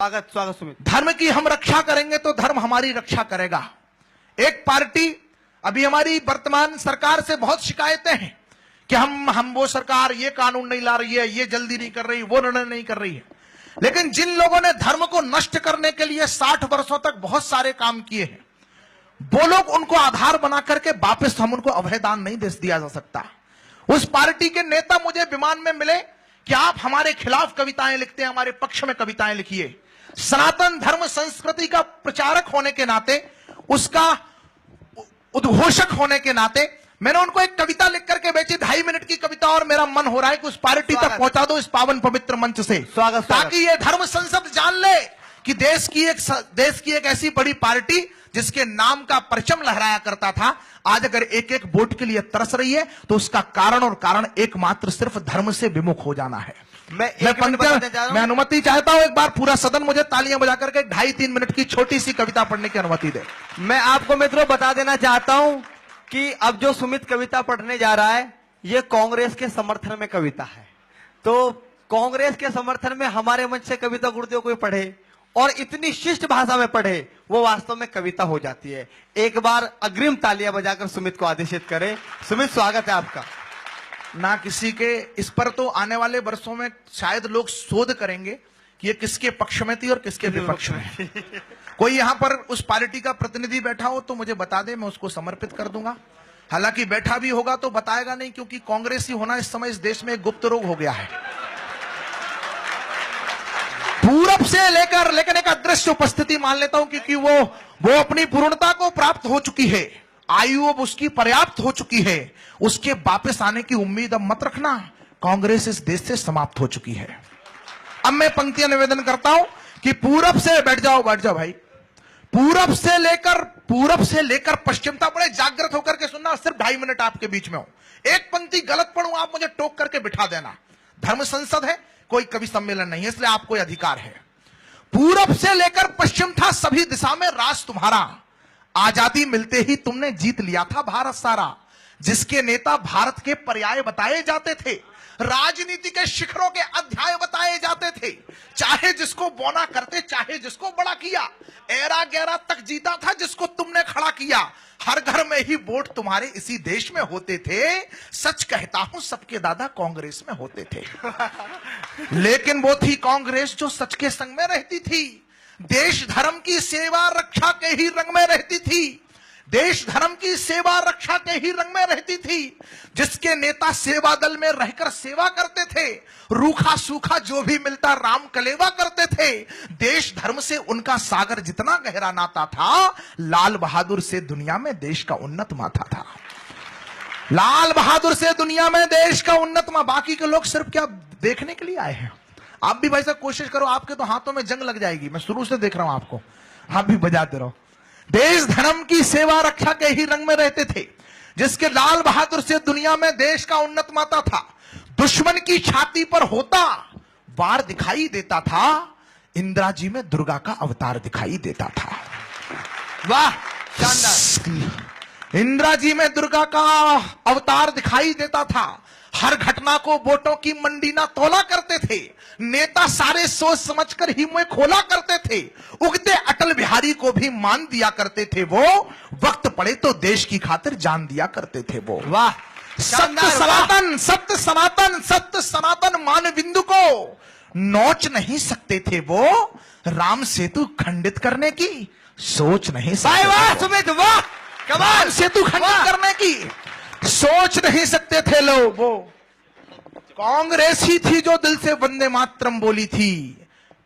स्वागत स्वागत सुमित। धर्म की हम रक्षा करेंगे तो धर्म हमारी रक्षा करेगा। एक पार्टी, अभी हमारी वर्तमान सरकार से बहुत शिकायतें हैं कि हम वो सरकार ये कानून नहीं ला रही है, ये जल्दी नहीं कर रही, वो निर्णय नहीं कर रही है। लेकिन जिन लोगों ने धर्म को नष्ट करने के लिए 60 वर्षों तक बहुत सारे काम किए हैं, वो लोग उनको आधार बना करके वापस हम उनको अभयदान नहीं दे दिया जा सकता। उस पार्टी के नेता मुझे विमान में मिले कि आप हमारे खिलाफ कविताएं लिखते हैं, हमारे पक्ष में कविताएं लिखिए। सनातन धर्म संस्कृति का प्रचारक होने के नाते, उसका उद्घोषक होने के नाते मैंने उनको एक कविता लिख करके बेची, 2.5 मिनट की कविता, और मेरा मन हो रहा है कि उस पार्टी तक पहुंचा दो इस पावन पवित्र मंच से, ताकि ये धर्म संसद जान ले कि देश की एक ऐसी बड़ी पार्टी जिसके नाम का परचम लहराया करता था, आज अगर एक एक वोट के लिए तरस रही है तो उसका कारण एकमात्र सिर्फ धर्म से विमुख हो जाना है। मैं अनुमति चाहता हूं, एक बार पूरा सदन मुझे तालियां बजा करके 2.5-3 मिनट की छोटी सी कविता पढ़ने की अनुमति दे। मैं आपको मित्रों बता देना चाहता हूं कि अब जो सुमित कविता पढ़ने जा रहा है, ये कांग्रेस के समर्थन में कविता है। तो कांग्रेस के समर्थन में हमारे मंच से कविता गुरुदेव कोई पढ़े और इतनी शिष्ट भाषा में पढ़े, वो वास्तव में कविता हो जाती है। एक बार अग्रिम तालियां बजाकर सुमित को आदेशित करें। सुमित, स्वागत है आपका। ना किसी के इस पर तो आने वाले वर्षों में शायद लोग शोध करेंगे कि ये किसके पक्ष में थी और किसके विपक्ष में। कोई यहां पर उस पार्टी का प्रतिनिधि बैठा हो तो मुझे बता दे, मैं उसको समर्पित कर दूंगा। हालांकि बैठा भी होगा तो बताएगा नहीं, क्योंकि कांग्रेसी होना इस समय इस देश में एक गुप्त रोग हो गया है। पूरब से लेकर, लेकिन एक अदृश्य उपस्थिति मान लेता हूं, क्योंकि वो अपनी पूर्णता को प्राप्त हो चुकी है, आयु अब उसकी पर्याप्त हो चुकी है। उसके वापस आने की उम्मीद अब मत रखना, कांग्रेस इस देश से समाप्त हो चुकी है। अब मैं पंक्तियां निवेदन करता हूं कि पूरब से बैठ जाओ भाई, पूरब से लेकर पश्चिम तक बड़े जागृत होकर के सुनना। सिर्फ 2.5 मिनट आपके बीच में हो, एक पंक्ति गलत पढ़ूं आप मुझे टोक करके बिठा देना। धर्म संसद है, कोई कवि सम्मेलन नहीं है, इसलिए आपको अधिकार है। पूरब से लेकर पश्चिम था सभी दिशा में राज तुम्हारा, आजादी मिलते ही तुमने जीत लिया था भारत सारा। जिसके नेता भारत के पर्याय बताए जाते थे, राजनीति के शिखरों के अध्याय बताए जाते थे, चाहे जिसको बोना करते चाहे जिसको बड़ा किया, एरा गैरा तक जीता था जिसको तुमने खड़ा किया। हर घर में ही वोट तुम्हारे इसी देश में होते थे, सच कहता हूं सबके दादा कांग्रेस में होते थे। लेकिन वो थी कांग्रेस जो सच के संग में रहती थी, देश धर्म की सेवा रक्षा के ही रंग में रहती थी, देश धर्म की सेवा रक्षा के ही रंग में रहती थी, जिसके नेता सेवा दल में रहकर सेवा करते थे, रूखा सूखा जो भी मिलता राम कलेवा करते थे। देश धर्म से उनका सागर जितना गहरा नाता था, लाल बहादुर से दुनिया में देश का उन्नत माथा था। लाल बहादुर से दुनिया में देश का उन्नत माथा। बाकी के लोग सिर्फ क्या देखने के लिए आए हैं। आप भी भाई साहब कोशिश करो, आपके तो हाथों में जंग लग जाएगी। मैं शुरू से देख रहा हूं आपको, आप भी बजाते रहो। देश धर्म की सेवा रक्षा के ही रंग में रहते थे, जिसके लाल बहादुर से दुनिया में देश का उन्नत माता था। दुश्मन की छाती पर होता वार दिखाई देता था, इंदिरा जी में दुर्गा का अवतार दिखाई देता था। वाह, शानदार। इंदिरा जी में दुर्गा का अवतार दिखाई देता था। हर घटना को वोटों की मंडी ना तोला करते थे, नेता सारे सोच समझकर ही मुंह खोला करते थे। उगते अटल बिहारी को भी मान दिया करते थे वो, वक्त पड़े तो देश की खातिर जान दिया करते थे वो। वाह, सत्य सनातन, सत्य सनातन, सत्य सनातन मान बिंदु को नोच नहीं सकते थे वो, राम सेतु खंडित करने की सोच नहीं सकते। वाह सुमित, वाह, कमाल। सेतु खंडित करने की सोच नहीं सकते थे लोग। वो कांग्रेस ही थी जो दिल से वंदे मातरम बोली थी,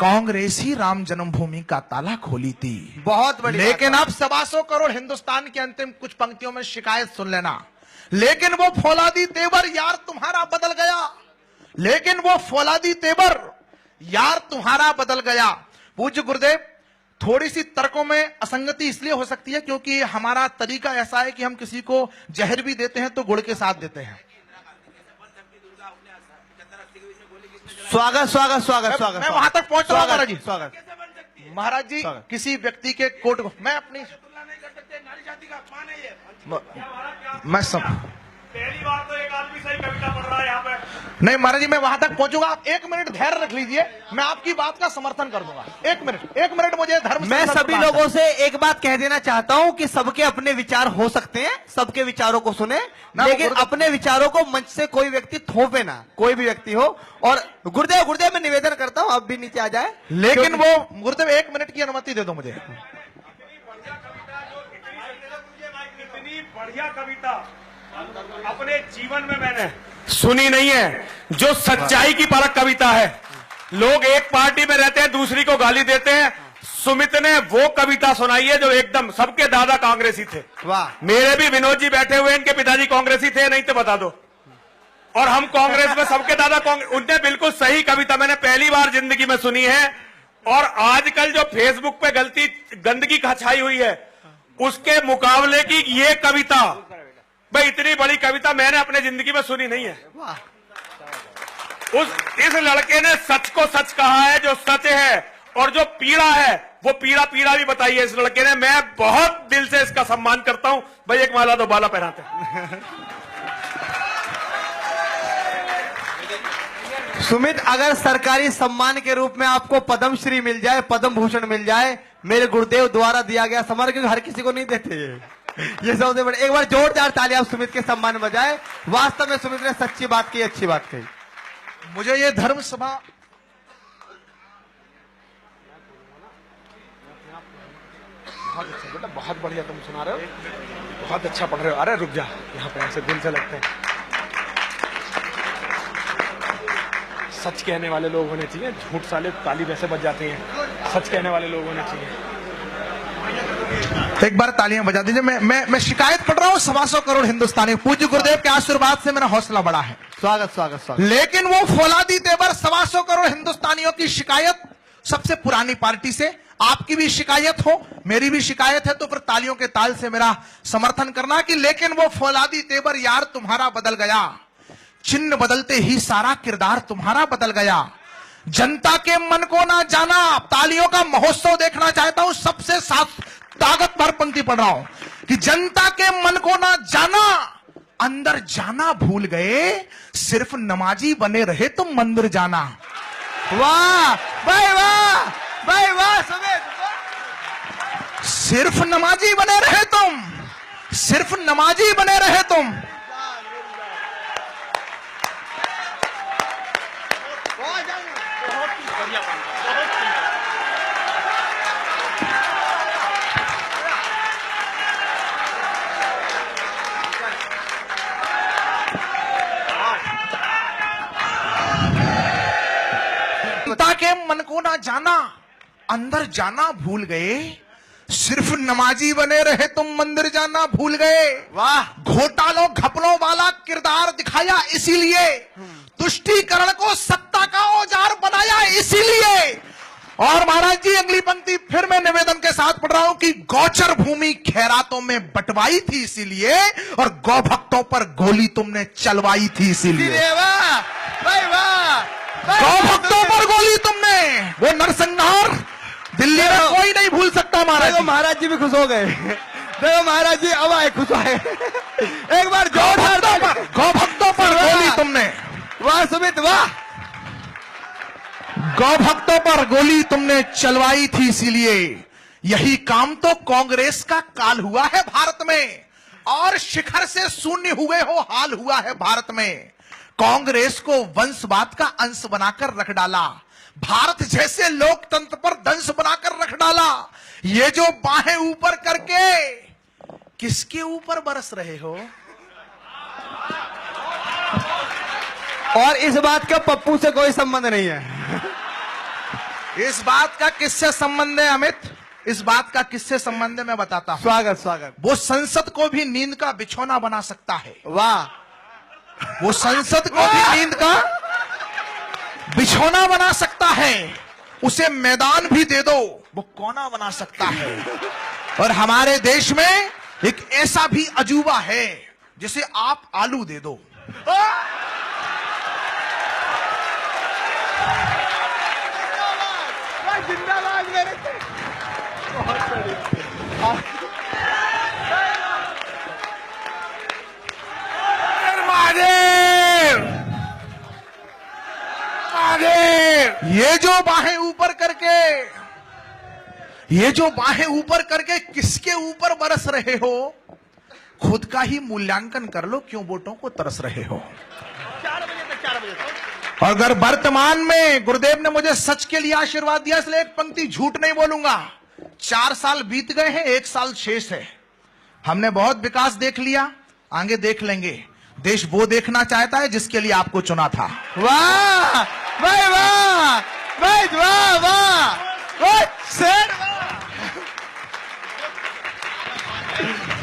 कांग्रेस ही राम जन्मभूमि का ताला खोली थी। बहुत बड़ी। लेकिन अब 125 करोड़ हिंदुस्तान की अंतिम कुछ पंक्तियों में शिकायत सुन लेना। लेकिन वो फौलादी तेवर यार तुम्हारा बदल गया, लेकिन वो फौलादी तेवर यार तुम्हारा बदल गया। पूज्य गुरुदेव, थोड़ी सी तर्कों में असंगति इसलिए हो सकती है क्योंकि हमारा तरीका ऐसा है कि हम किसी को जहर भी देते हैं तो गुड़ के साथ देते हैं। स्वागत स्वागत स्वागत स्वागत। मैं वहां तक पहुंच रहा हूं महाराज जी। स्वागत महाराज जी, किसी व्यक्ति के कोर्ट को मैं अपनी पहली बार तो एक आदमी सही कविता पढ़ रहा है यहाँ पे। नहीं महाराज जी, मैं वहां तक पहुंचूंगा। आप 1 मिनट धैर्य रख लीजिए, मैं आपकी बात का समर्थन कर दूंगा। 1 मिनट मुझे धर्म मैं संसद सभी प्रदान लोगों से एक बात कह देना चाहता हूं कि सबके अपने विचार हो सकते हैं, सबके विचारों को सुने, लेकिन अपने विचारों को मंच से कोई व्यक्ति थोपे ना, कोई भी व्यक्ति हो। और गुरुदेव मैं निवेदन करता हूं, अब भी नीचे आ जाए। लेकिन वो गुरुदेव 1 मिनट की अनुमति दे दो मुझे। इतनी बढ़िया कविता अपने जीवन में मैंने सुनी नहीं है, जो सच्चाई की परख कविता है। लोग एक पार्टी में रहते हैं, दूसरी को गाली देते हैं। सुमित ने वो कविता सुनाई है जो एकदम, सबके दादा कांग्रेसी थे। वाह, मेरे भी विनोद जी बैठे हुए, इनके पिताजी कांग्रेसी थे, नहीं तो बता दो। और हम कांग्रेस में, सबके दादा कांग्रेस। उनने बिल्कुल सही कविता मैंने पहली बार जिंदगी में सुनी है। और आजकल जो फेसबुक पे गंदगी छाई हुई है, उसके मुकाबले की ये कविता, भाई इतनी बड़ी कविता मैंने अपने जिंदगी में सुनी नहीं है। इस लड़के ने सच को सच कहा है, जो सच है, और जो पीड़ा है वो पीड़ा भी बताई है इस लड़के ने। मैं बहुत दिल से इसका सम्मान करता हूं। भाई एक माला दो, बाला पहनाते हैं। सुमित, अगर सरकारी सम्मान के रूप में आपको पद्मश्री मिल जाए, पद्म भूषण मिल जाए, मेरे गुरुदेव द्वारा दिया गया सम्मान, क्योंकि हर किसी को नहीं देते ये सबसे बड़े। एक बार जोरदार तालियां आप सुमित के सम्मान बजाए। वास्तव में सुमित ने सच्ची बात की, अच्छी बात कही। मुझे ये धर्म सभा, बहुत अच्छा बेटा, बहुत बढ़िया तुम सुना रहे हो, बहुत अच्छा पढ़ रहे हो। अरे रुक जा, यहाँ पे ऐसे दिल से लगते हैं। सच कहने वाले लोग होने चाहिए, झूठ साले ताली वैसे बज जाती हैं। सच कहने वाले लोग होने चाहिए। एक बार तालियां बजा दीजिए। मैं शिकायत पढ़ रहा हूँ 125 करोड़ हिंदुस्तानी। पूज्य गुरुदेव के आशीर्वाद से मेरा हौसला बढ़ा है। स्वागत। लेकिन वो फौलादी तेवर 125 करोड़ हिंदुस्तानियों की शिकायत सबसे पुरानी पार्टी से, आपकी भी शिकायत हो, मेरी भी शिकायत है, तो फिर तालियों के ताल से मेरा समर्थन करना कि लेकिन वो फौलादी तेवर यार तुम्हारा बदल गया। चिन्ह बदलते ही सारा किरदार तुम्हारा बदल गया। जनता के मन को ना जाना। तालियों का महोत्सव देखना चाहता हूं। सबसे ताकत भर पंक्ति पढ़ रहा हूं कि जनता के मन को ना जाना, अंदर जाना भूल गए, सिर्फ नमाजी बने रहे तुम मंदिर जाना। वाह भाई, वाह भाई, वाह सुमित। सिर्फ नमाजी बने रहे तुम, सिर्फ नमाजी बने रहे तुम। जनता के मन को ना जाना, अंदर जाना भूल गए, सिर्फ नमाजी बने रहे तुम मंदिर जाना भूल गए। वाह। घोटालों घपलों वाला किरदार दिखाया इसीलिए, तुष्टीकरण को सत्ता का औजार बनाया इसीलिए। और महाराज जी अगली पंक्ति फिर मैं निवेदन के साथ पढ़ रहा हूं कि गौचर भूमि खैरातों में बंटवाई थी इसीलिए, और गौ भक्तों पर गोली तुमने चलवाई थी इसीलिए। वाह भाई, वाह। गौ भक्तों पर गोली तुमने, वो नरसंहार दिल्ली में कोई नहीं भूल सकता। महाराज जी भी खुश हो गए। देखो महाराज जी अब आए, खुश आए। एक बार जोरदार। गौ भक्तों पर गोली तुमने, वाह सुमित, वाह। गौ भक्तों पर गोली तुमने चलवाई थी इसीलिए। यही काम तो कांग्रेस का काल हुआ है भारत में, और शिखर से शून्य हुए हो हाल हुआ है भारत में। कांग्रेस को वंशवाद का अंश बनाकर रख डाला, भारत जैसे लोकतंत्र पर दंश बनाकर रख डाला। ये जो बाहें ऊपर करके किसके ऊपर बरस रहे हो? और इस बात का पप्पू से कोई संबंध नहीं है। इस बात का किससे संबंध है अमित? इस बात का किससे संबंध है मैं बताता हूं। स्वागत। वो संसद को भी नींद का बिछौना बना सकता है। वाह। वो संसद को भी नींद का बिछौना बना सकता है। उसे मैदान भी दे दो, वो कोना बना सकता है। और हमारे देश में एक ऐसा भी अजूबा है जिसे आप आलू दे दो। जिंदाबाद मेरे से। ये जो बाहें ऊपर करके किसके ऊपर बरस रहे हो, खुद का ही मूल्यांकन कर लो, क्यों वोटों को तरस रहे हो। 4 बजे तक। और अगर वर्तमान में गुरुदेव ने मुझे सच के लिए आशीर्वाद दिया, इसलिए एक पंक्ति झूठ नहीं बोलूंगा। 4 साल बीत गए हैं, 1 साल शेष है। हमने बहुत विकास देख लिया, आगे देख लेंगे। देश वो देखना चाहता है जिसके लिए आपको चुना था। वाह भाई वाह भाई वाह वाह वाह शेर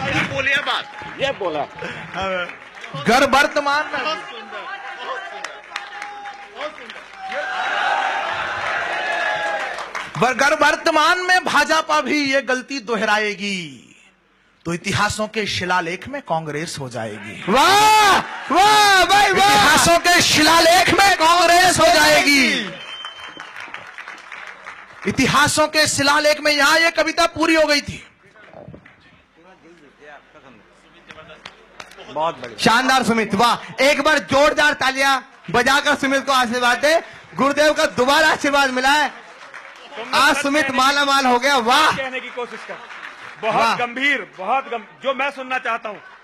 ये बोलिए बात, ये बोला। घर वर्तमान में अगर वर्तमान में भाजपा भी ये गलती दोहराएगी तो इतिहासों के शिलालेख में कांग्रेस हो जाएगी। वाह वाह भाई वाह इतिहासों के शिलालेख में कांग्रेस हो जाएगी। इतिहासों के शिलालेख में यहां ये कविता पूरी हो गई थी। बहुत बढ़िया, शानदार सुमित, वाह। एक बार जोरदार तालियां बजाकर सुमित को आशीर्वाद दे। गुरुदेव का दोबारा आशीर्वाद मिला है, आज सुमित माला माल हो गया। वाह, कहने की कोशिश कर, वाह। बहुत गंभीर, जो मैं सुनना चाहता हूं।